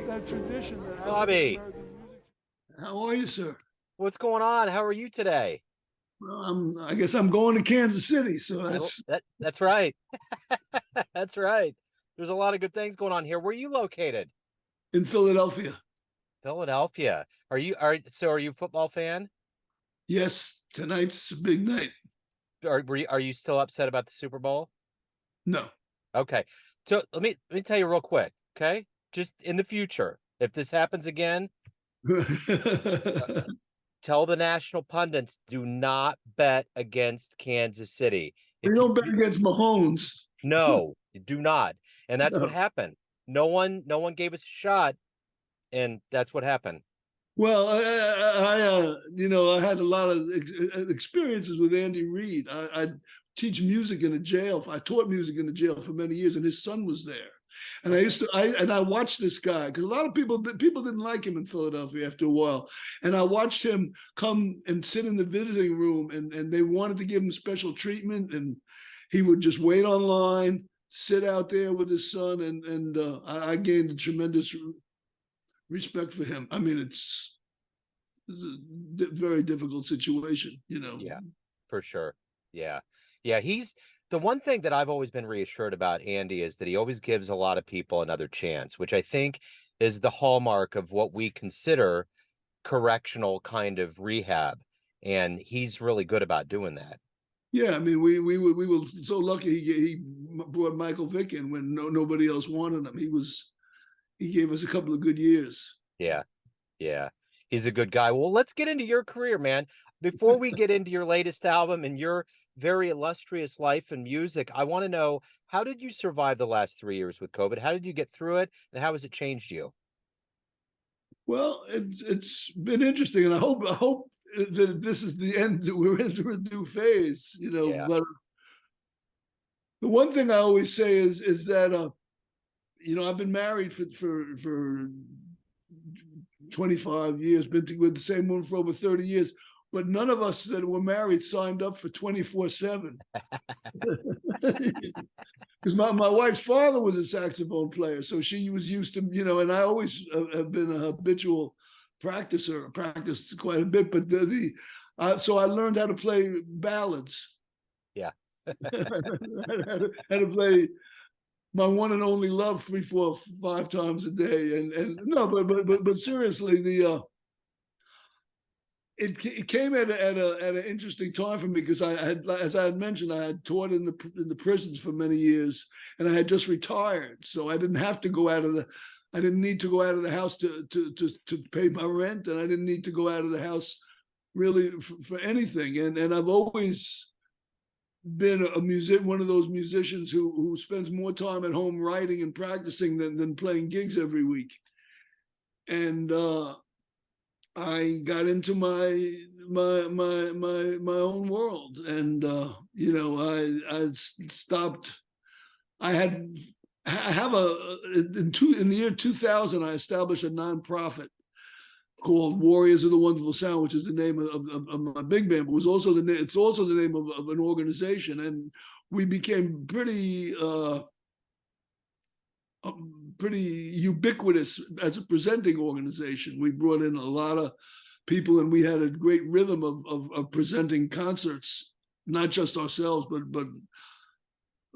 that tradition that Bobby, African American music. How are you, sir? what's going on? How are you today? Well, I guess I'm going to Kansas City, so Well, that's that's right. That's right. There's a lot of good things going on here. Where are you located? in Philadelphia. Philadelphia. Are you a football fan? Yes, tonight's a big night. Are you still upset about the Super Bowl? No. Okay. So let me tell you real quick, okay? Just in the future, if this happens again, tell the national pundits do not bet against Kansas City. We If you don't bet do, against Mahomes. no, do not. And that's what No. happened. No one gave us a shot, and that's what happened. Well, I had a lot of experiences with Andy Reid. I teach music in a jail. I taught music in a jail for many years, and his son was there. And I watched this guy because a lot of people didn't like him in Philadelphia after a while. And I watched him come and sit in the visiting room, and they wanted to give him special treatment, and he would just wait online, sit out there with his son, and I gained a tremendous respect for him. I mean, it's a very difficult situation. Yeah, for sure. Yeah. Yeah, he's the one thing that I've always been reassured about Andy is that he always gives a lot of people another chance, which I think is the hallmark of what we consider correctional kind of rehab. And he's really good about doing that. Yeah, I mean, we were so lucky he brought Michael Vick in when nobody else wanted him. He gave us a couple of good years. Yeah. Yeah. He's a good guy. Well, let's get into your career, man. Before we get into your latest album and your very illustrious life and music, I want to know, how did you survive the last 3 years with COVID? How did you get through it, and how has it changed you? Well, it's been interesting, and I hope that this is the end. That we're into a new phase, Yeah. But the one thing I always say is that I've been married for 25 years, been with the same woman for over 30 years, but none of us that were married signed up for 24/7. Because my wife's father was a saxophone player, so she was used to, and I always have been a habitual practicer, practiced quite a bit, but so I learned how to play ballads. Yeah. How to play my one and only love 3, 4, 5 times a day, and no, but seriously, it came at an interesting time for me because I had, as I had mentioned, I had taught in the prisons for many years, and I had just retired, so I didn't have to go I didn't need to go out of the house to pay my rent, and I didn't need to go out of the house really for anything, and I've always been one of those musicians who spends more time at home writing and practicing than playing gigs every week. And I got into my own world, and I stopped. I have in the year 2000 I established a nonprofit called Warriors of the Wonderful Sound, which is the name of my big band, but it's also the name of an organization, and we became pretty ubiquitous as a presenting organization. We brought in a lot of people, and we had a great rhythm of presenting concerts, not just ourselves, but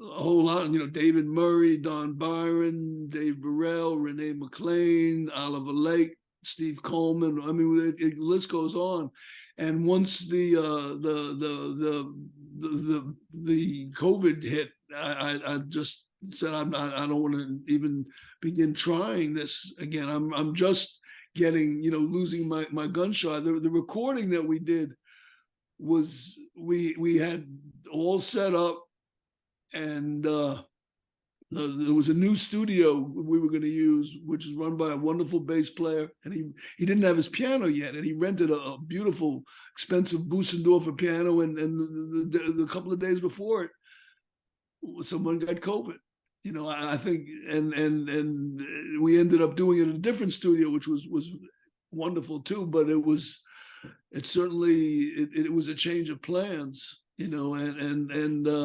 a whole lot. David Murray, Don Byron, Dave Burrell, Renee McLean, Oliver Lake, Steve Coleman. I mean, the list goes on. And once the COVID hit, I just said I don't want to even begin trying this again. I'm just getting losing my gunshot. The recording that we did was we had all set up, and there was a new studio we were going to use, which is run by a wonderful bass player, and he didn't have his piano yet, and he rented a beautiful, expensive Busendorfer piano, and the couple of days before it, someone got COVID. I think, and we ended up doing it in a different studio, which was wonderful too, but it was a change of plans, and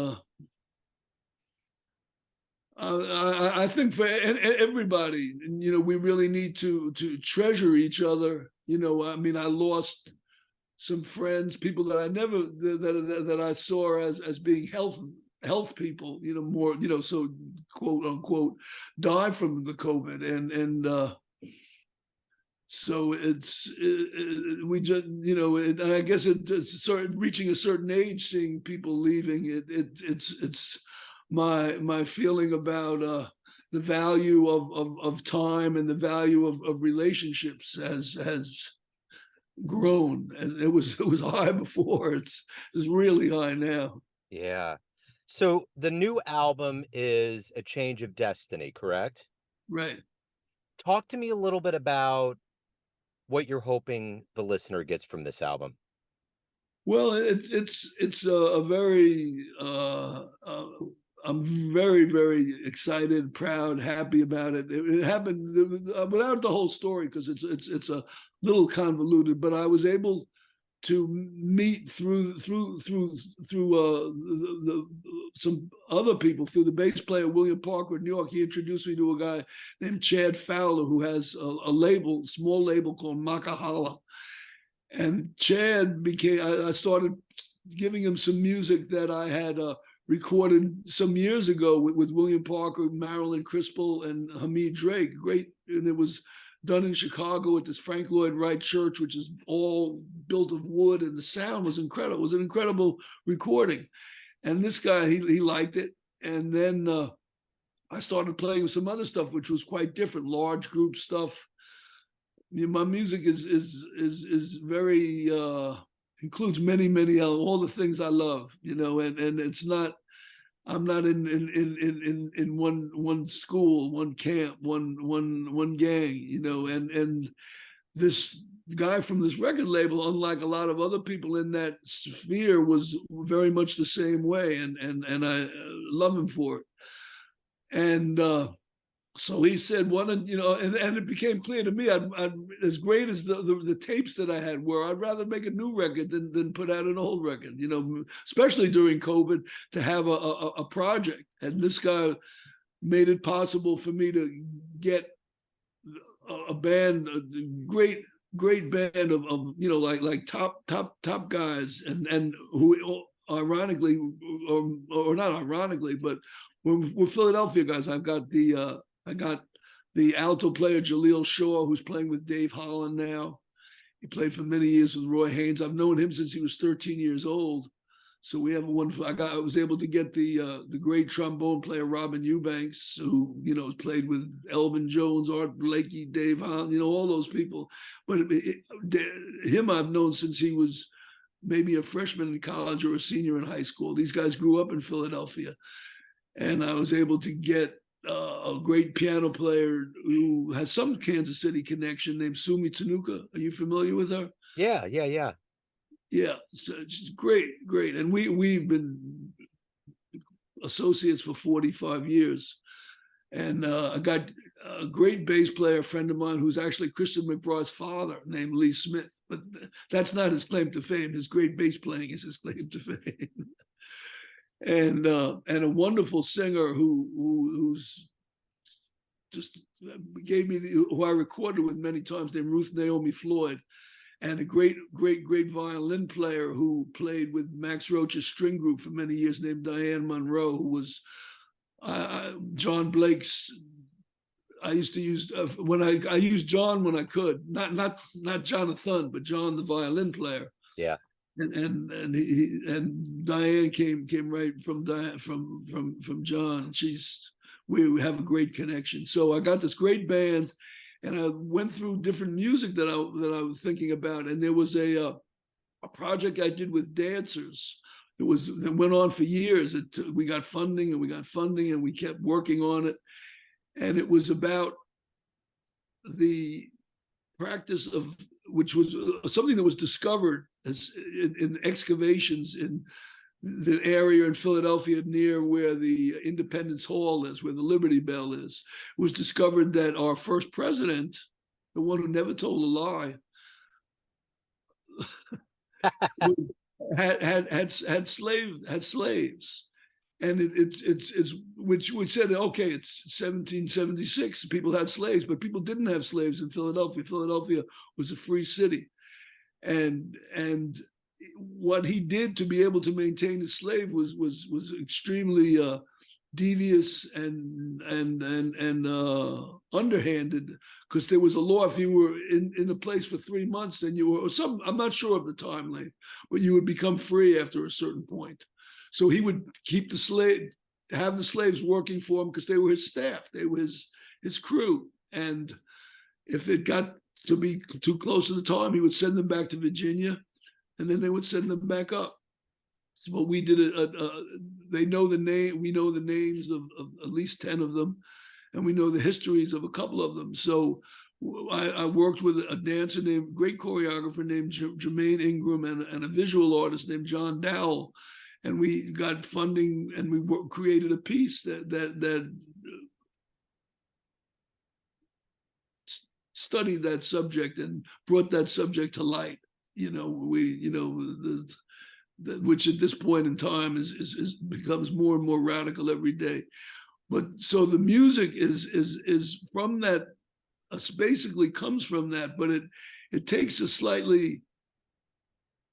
I think for everybody, you know, we really need to treasure each other. You know, I mean, I lost some friends, people that I never that I saw as being health people. You know, more, you know, so quote unquote die from the COVID, and so we just, you know, and I guess it's started reaching a certain age, seeing people leaving. It's my feeling about the value of time and the value of relationships has grown. And it was high before. It's really high now. Yeah. So the new album is A Change of Destiny, correct? Right. Talk to me a little bit about what you're hoping the listener gets from this album. Well, it's a very I'm very excited, proud, happy about it. It happened without the whole story because it's a little convoluted, but I was able to meet through some other people, through the bass player William Parker in New York. He introduced me to a guy named Chad Fowler, who has a label, small label called Makahala. And Chad became, I started giving him some music that I had recorded some years ago with William Parker, Marilyn Crispell, and Hamid Drake. Great, and it was done in Chicago at this Frank Lloyd Wright church, which is all built of wood, and the sound was incredible. It was an incredible recording. And this guy, he liked it. And then I started playing with some other stuff, which was quite different, large group stuff. My music is very includes many all the things I love, you know, and it's not, I'm not in one school, one camp, one gang, you know, and this guy from this record label, unlike a lot of other people in that sphere, was very much the same way, and I love him for it. And so he said, "One, you know," and it became clear to me, I'd as great as the tapes that I had were, I'd rather make a new record than put out an old record. You know, especially during COVID, to have a project. And this guy made it possible for me to get a band, a great band of you know, like top guys, and who ironically, or not ironically, but we're Philadelphia guys. I got the alto player Jaleel Shaw, who's playing with Dave Holland now. He played for many years with Roy Haynes. I've known him since he was 13 years old. So we have a wonderful. I was able to get the great trombone player Robin Eubanks, who, you know, played with Elvin Jones, Art Blakey, Dave Holland, you know, all those people. But him I've known since he was maybe a freshman in college or a senior in high school. These guys grew up in Philadelphia, and I was able to get a great piano player who has some Kansas City connection named Sumi Tanuka. Are you familiar with her? Yeah. Yeah, so it's great. And we've been associates for 45 years. And I got a great bass player, a friend of mine, who's actually Christian McBride's father, named Lee Smith. But that's not his claim to fame. His great bass playing is his claim to fame. And a wonderful singer who's just gave me who I recorded with many times, named Ruth Naomi Floyd, and a great violin player who played with Max Roach's string group for many years, named Diane Monroe, who was John Blake's. I used to use when I used John when I could, not Jonathan, but John the violin player. Yeah. And Diane came right from John. We have a great connection. So I got this great band, and I went through different music that I was thinking about. And there was a project I did with dancers. It went on for years. We got funding and we kept working on it. And it was about the practice of, which was something that was discovered in excavations in the area in Philadelphia near where the Independence Hall is, where the Liberty Bell is. It was discovered that our first president, the one who never told a lie, had slaves. And it's which said, okay, it's 1776, people had slaves, but people didn't have slaves in Philadelphia. Philadelphia was a free city, and what he did to be able to maintain his slave was extremely devious and underhanded, because there was a law, if you were in a place for 3 months, then you were, or some, I'm not sure of the time length, but you would become free after a certain point. So he would keep have the slaves working for him because they were his staff, they were his crew. And if it got to be too close to the time, he would send them back to Virginia, and then they would send them back up. So we did they know the name, we know the names of at least 10 of them, and we know the histories of a couple of them. So I worked with a dancer great choreographer named Jermaine Ingram, and a visual artist named John Dowell. And we got funding, and we created a piece that studied that subject and brought that subject to light. Which at this point in time is becomes more and more radical every day. But so the music is from that, basically comes from that, but it takes a slightly,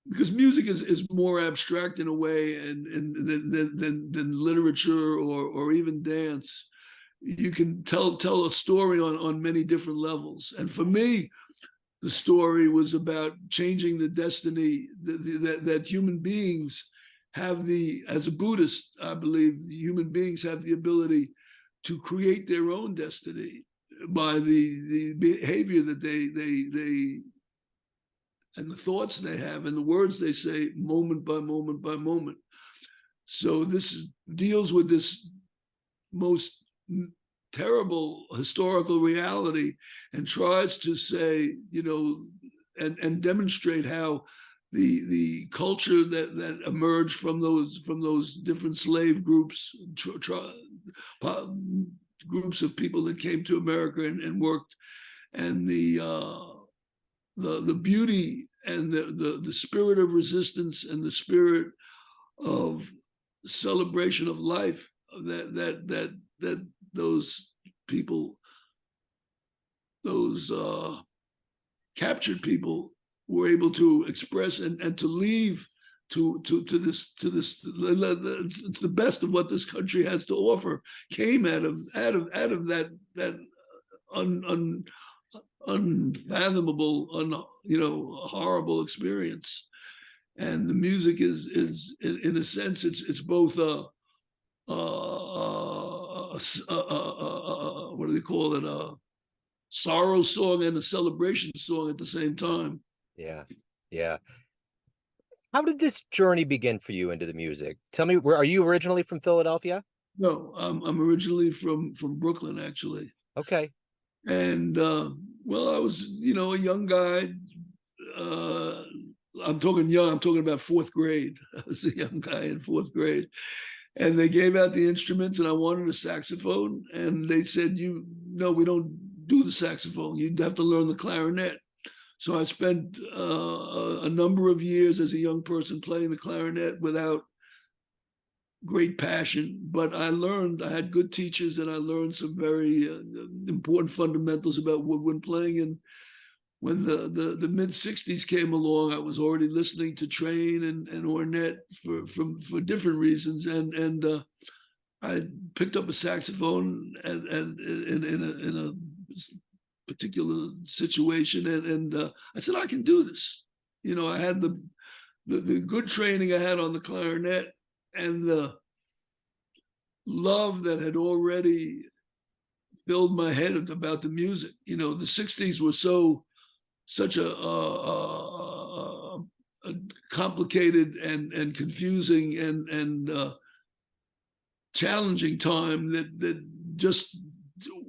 because music is more abstract in a way, and than literature or even dance. You can tell a story on many different levels. And for me, the story was about changing the destiny that human beings have as a Buddhist, I believe, human beings have the ability to create their own destiny by the behavior that they and the thoughts they have and the words they say, moment by moment by moment. So this deals with this most terrible historical reality, and tries to say, and demonstrate how the culture that emerged from those different slave groups, groups of people that came to America and worked, and the beauty and the spirit of resistance and the spirit of celebration of life that those people, those captured people, were able to express and to leave to this it's the best of what this country has to offer, came out of that unfathomable, horrible experience. And the music is in a sense, it's both what do they call it? A sorrow song and a celebration song at the same time. Yeah, yeah. How did this journey begin for you into the music? Tell me, are you originally from Philadelphia? No, I'm originally from Brooklyn, actually. Okay. And well, I was, a young guy. I'm talking young. I'm talking about fourth grade. I was a young guy in fourth grade. And they gave out the instruments, and I wanted a saxophone. And they said, no, we don't do the saxophone. You'd have to learn the clarinet. So I spent a number of years as a young person playing the clarinet without great passion. But I had good teachers, and I learned some very important fundamentals about woodwind playing. And when the mid-60s came along, I was already listening to Train and Ornette for different reasons, and I picked up a saxophone and in a particular situation, and I said, I can do this. I had the good training I had on the clarinet, and the love that had already filled my head about the music. The 60s were such a complicated and confusing and challenging time that just,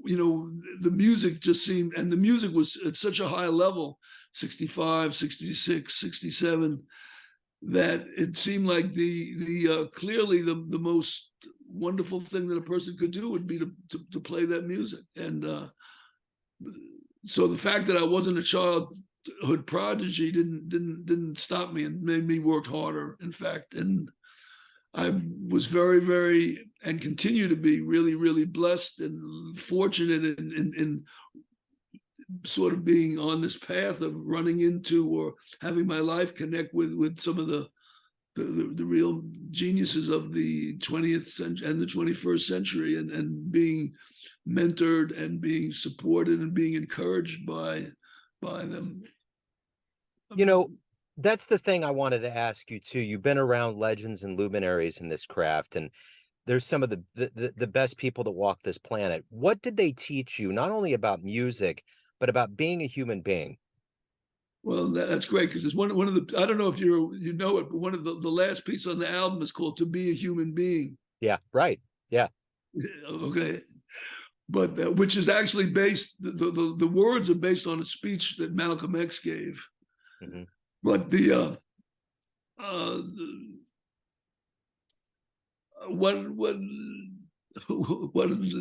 the music just seemed, and the music was at such a high level, 65, 66, 67, that it seemed like the clearly the most wonderful thing that a person could do would be to play that music. And so the fact that I wasn't a childhood prodigy didn't stop me, and made me work harder, in fact. And I was very, very, and continue to be really, really blessed and fortunate in sort of being on this path of running into or having my life connect with some of the real geniuses of the 20th century and the 21st century, and being mentored and being supported and being encouraged by them. You know, that's the thing I wanted to ask you too. You've been around legends and luminaries in this craft, and there's some of the best people that walk this planet. What did they teach you, not only about music, but about being a human being? Well, that's great, because it's one of the, I don't know if you know it, but one of the last piece on the album is called "To Be a Human Being." Yeah, right. Yeah. Okay. But which is actually based, the words are based on a speech that Malcolm X gave. Mm-hmm. But what did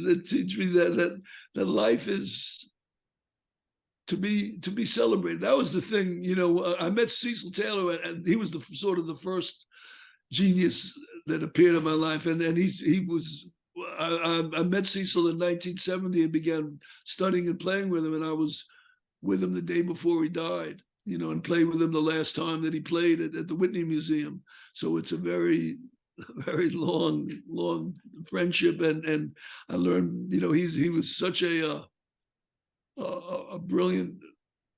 it teach me? That life is to be celebrated. That was the thing, you know. I met Cecil Taylor, and he was the sort of the first genius that appeared in my life, and he was. I met Cecil in 1970 and began studying and playing with him, and I was with him the day before he died, you know, and played with him the last time that he played at the Whitney Museum. So it's a very, very long friendship, and I learned, you know, he was such a brilliant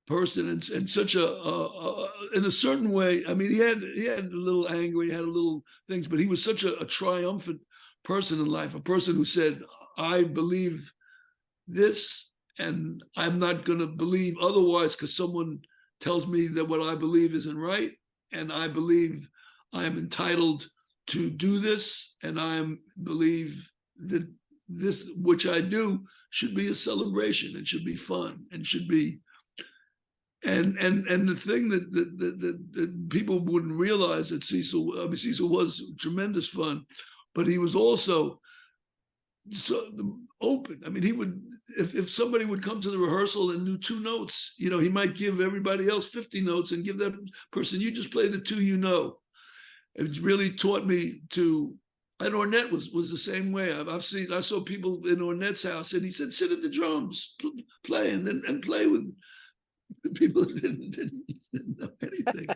person, and such a in a certain way. I mean, he had a little anger, he had a little things, but he was such a triumphant person in life, a person who said, I believe this, and I'm not going to believe otherwise because someone tells me that what I believe isn't right, and I believe I'm entitled to do this, and I believe that this, which I do, should be a celebration, and should be fun, and should be, and the thing that people wouldn't realize, that Cecil, I mean, Cecil was tremendous fun, but he was also so open. I mean, he would, if somebody would come to the rehearsal and knew 2 notes, you know, he might give everybody else 50 notes and give that person, you just play the 2 you know. It's really taught me to, and Ornette was the same way. I saw people in Ornette's house, and he said, sit at the drums, play, and play with people that didn't know anything.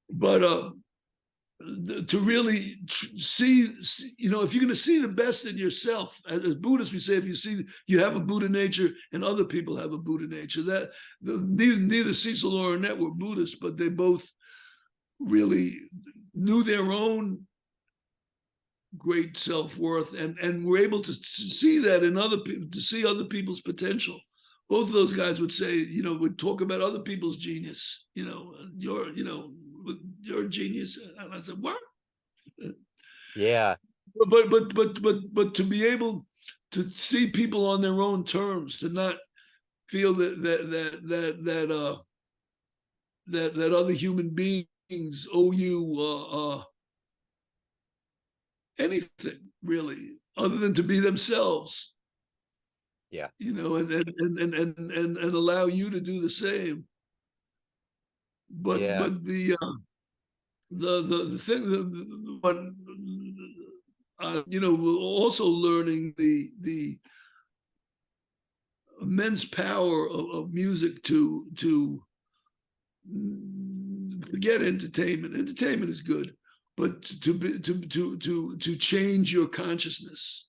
But to really see, you know, if you're going to see the best in yourself, as Buddhists, we say, if you have a Buddha nature and other people have a Buddha nature, that neither Cecil or Ornette were Buddhists, but they both really knew their own great self-worth, and were able to see that in other people, to see other people's potential. Both of those guys would say, you know, would talk about other people's genius, you know, your genius. And I said, what? Yeah. But to be able to see people on their own terms, to not feel that other human beings owe you anything really, other than to be themselves. Yeah. You know, and allow you to do the same. But Yeah. the thing, but you know, also learning the immense power of music to forget entertainment. Entertainment is good, but to change your consciousness,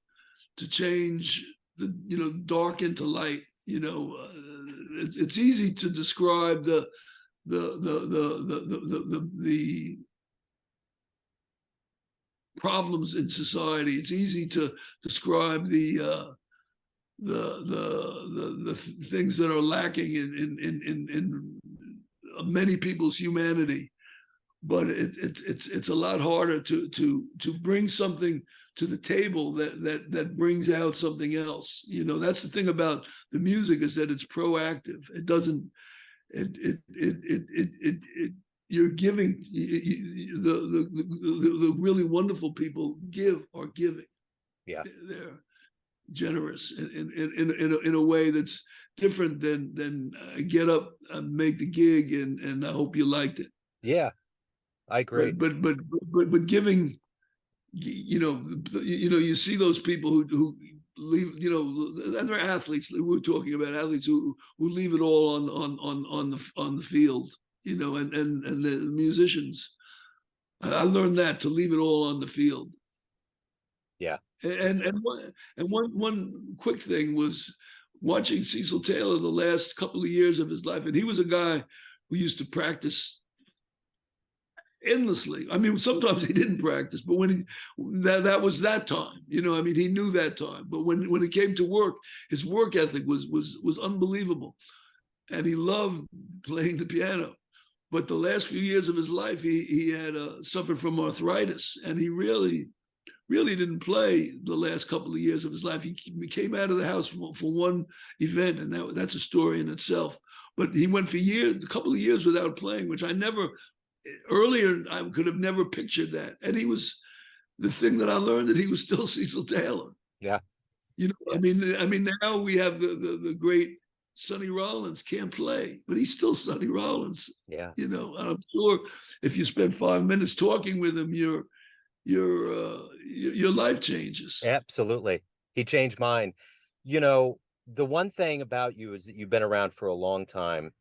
to change the, you know, dark into light. You know, it's easy to describe the problems in society. It's easy to describe the things that are lacking in many people's humanity, but it's a lot harder to bring something to the table that brings out something else. You know, that's the thing about the music, is that it's proactive. It doesn't, you're giving, the really wonderful people are giving. Yeah. They're generous in a way that's different than get up and make the gig and I hope you liked it. Yeah. I agree. But giving, you see those people who leave, and they're athletes. We're talking about athletes who leave it all on the field, and the musicians. I learned that, to leave it all on the field. Yeah. And one quick thing was watching Cecil Taylor the last couple of years of his life, and he was a guy who used to practice endlessly. I mean, sometimes he didn't practice, but when that was that time, he knew that time. But when it came to work, his work ethic was unbelievable, and he loved playing the piano. But the last few years of his life, he had suffered from arthritis, and he really didn't play the last couple of years of his life. He came out of the house for one event, and that's a story in itself. But he went for a couple of years without playing, which I could have never pictured that. And he was, the thing that I learned, that he was still Cecil Taylor. Yeah. Yeah. I mean, now we have the great Sonny Rollins, can't play, but he's still Sonny Rollins. Yeah. And I'm sure if you spend 5 minutes talking with him, your life changes. Absolutely. He changed mine. The one thing about you is that you've been around for a long time.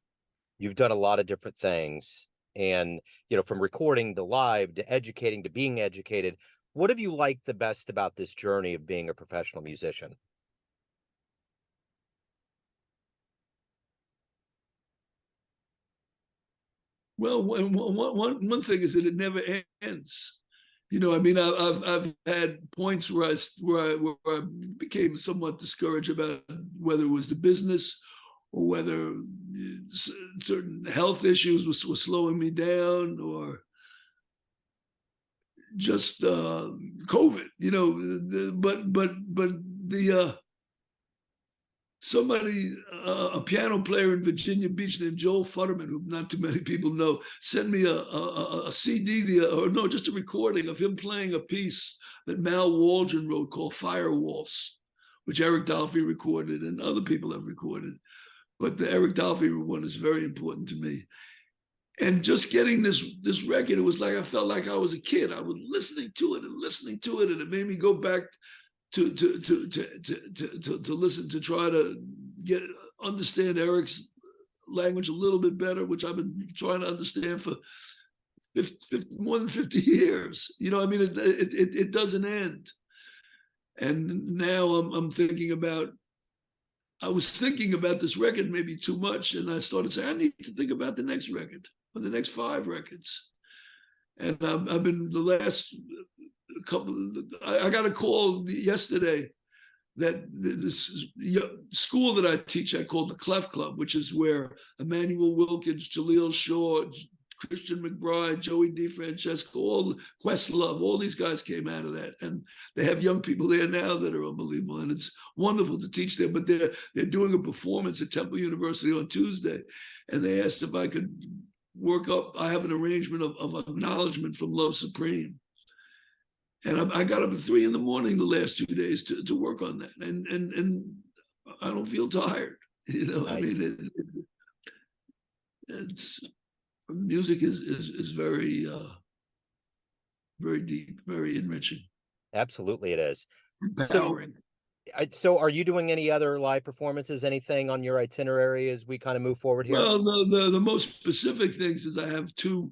You've done a lot of different things. And, from recording to live to educating to being educated, what have you liked the best about this journey of being a professional musician? Well, one thing is that it never ends. I've had points where I became somewhat discouraged about whether it was the business or whether certain health issues were slowing me down, or just COVID. But somebody, a piano player in Virginia Beach named Joel Futterman, who not too many people know, sent me a CD, just a recording of him playing a piece that Mal Waldron wrote called Firewalls, which Eric Dolphy recorded and other people have recorded. But the Eric Dolphy one is very important to me. And just getting this record, it was like I felt like I was a kid. I was listening to it, and it made me go back to listen, to try to understand Eric's language a little bit better, which I've been trying to understand for more than 50 years. It doesn't end. And now I'm thinking about, I was thinking about this record maybe too much, and I started saying, I need to think about the next record, or the next 5 records. And I've been the last I got a call yesterday that this school that I teach at, called the Clef Club, which is where Emmanuel Wilkins, Jaleel Shaw, Christian McBride, Joey DeFrancesco, Questlove, all these guys came out of that. And they have young people there now that are unbelievable. And it's wonderful to teach there. But they're doing a performance at Temple University on Tuesday. And they asked if I could work up, I have an arrangement of acknowledgement from Love Supreme. And I got up at 3 a.m. the last 2 days to work on that. And I don't feel tired. Nice. It's music is very, very deep, very enriching. Absolutely, it is. Empowering. So are you doing any other live performances, anything on your itinerary as we kind of move forward here? Well, the most specific things is I have 2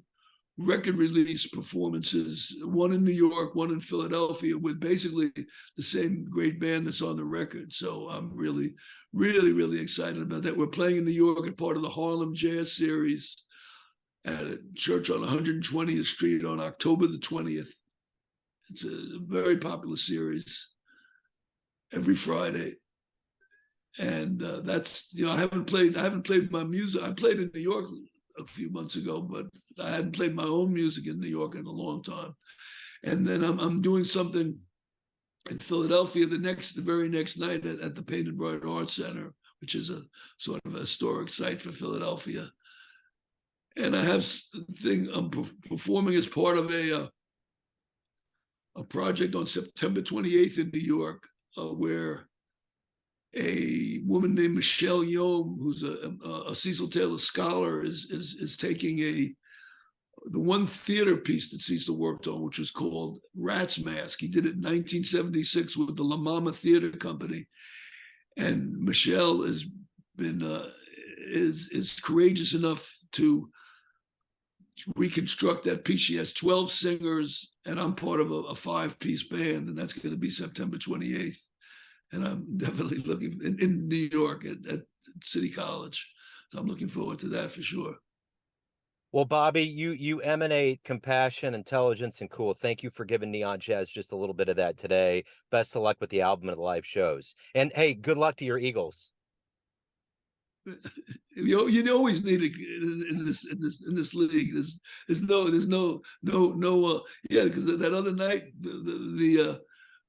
record release performances, one in New York, one in Philadelphia, with basically the same great band that's on the record. So I'm really, really, really excited about that. We're playing in New York at part of the Harlem Jazz Series at a church on 120th Street on October the 20th. It's a very popular series every Friday. And that's, I haven't played my music. I played in New York a few months ago, but I hadn't played my own music in New York in a long time. And then I'm doing something in Philadelphia the very next night at the Painted Bride Art Center, which is a sort of a historic site for Philadelphia. And I have I'm performing as part of a project on September 28th in New York, where a woman named Michelle Yom, who's a Cecil Taylor scholar, is taking the one theater piece that Cecil worked on, which was called Rat's Mask. He did it in 1976 with the La Mama Theater Company. And Michelle has been is courageous enough to reconstruct that piece. She has 12 singers, and I'm part of a 5-piece band, and that's going to be September 28th. And I'm definitely looking in New York at City College. So I'm looking forward to that for sure. Well, Bobby, you emanate compassion, intelligence, and cool. Thank you for giving Neon Jazz just a little bit of that today. Best of luck with the album and the live shows. And hey, good luck to your Eagles. You always need it in this league. There's no yeah, because that other night the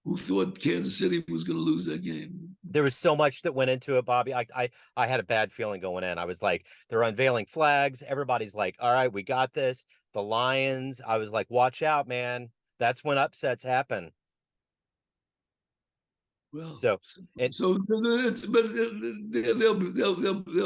who thought Kansas City was going to lose that game. There was so much that went into it, Bobby. I had a bad feeling going in. I was like, they're unveiling flags. Everybody's like, all right, we got this. The Lions. I was like, watch out, man. That's when upsets happen. Well, but they'll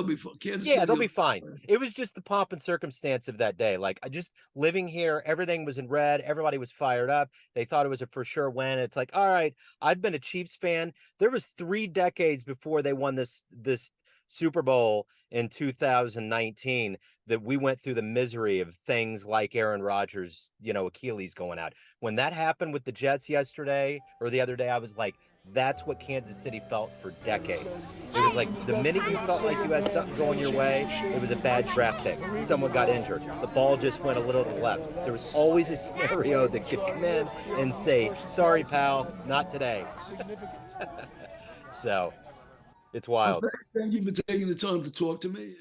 be fine. Kansas yeah, City, they'll be fine. It was just the pomp and circumstance of that day. Like, I just living here, everything was in red. Everybody was fired up. They thought it was a for sure win. It's like, all right, I've been a Chiefs fan. There was 3 decades before they won this Super Bowl in 2019 that we went through the misery of things like Aaron Rodgers, Achilles going out. When that happened with the Jets yesterday or the other day, I was like, that's what Kansas City felt for decades. It was like the minute you felt like you had something going your way, it was a bad draft pick. Someone got injured. The ball just went a little to the left. There was always a scenario that could come in and say, sorry, pal, not today. So it's wild. Well, thank you for taking the time to talk to me.